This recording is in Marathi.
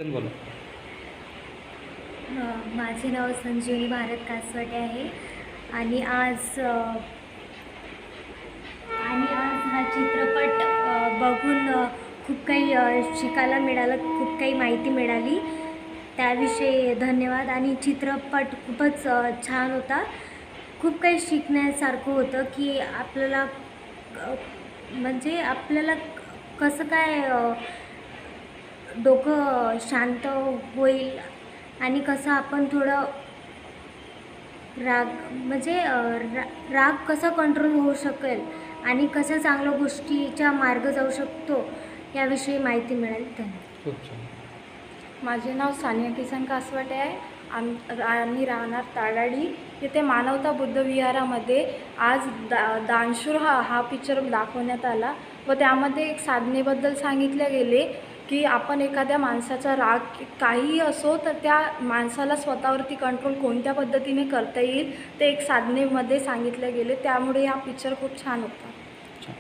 बोला. माझे नाव संजीवनी भारत कासवटे आहे आणि आज हा चित्रपट बघून खूप काही शिकायला मिळालं, खूप काही माहिती मिळाली. त्याविषयी धन्यवाद. आणि चित्रपट खूपच छान होता. खूप काही शिकण्यासारखं होतं की आपल्याला म्हणजे आपल्याला कसं काय डोकं शांत होईल आणि कसं आपण थोडं राग म्हणजे राग कसा कंट्रोल होऊ शकेल आणि कशा चांगल्या गोष्टीचा मार्ग जाऊ शकतो याविषयी माहिती मिळेल. धन्यवाद. खूप छान. माझे नाव सानिया किसन कासवटे आहे. आम्ही राहणार ताडाडी. येथे मानवता बुद्ध विहारामध्ये आज दानशूर हा पिक्चर दाखवण्यात आला व त्यामध्ये एक साधनेबद्दल सांगितले गेले की आपण एखाद्या माणसाचा राग काहीही असो तर त्या माणसाला स्वतःवरती कंट्रोल कोणत्या पद्धतीने करता येईल ते एक साधनेमध्ये सांगितले गेले. त्यामुळे हा पिक्चर खूप छान होता. छान.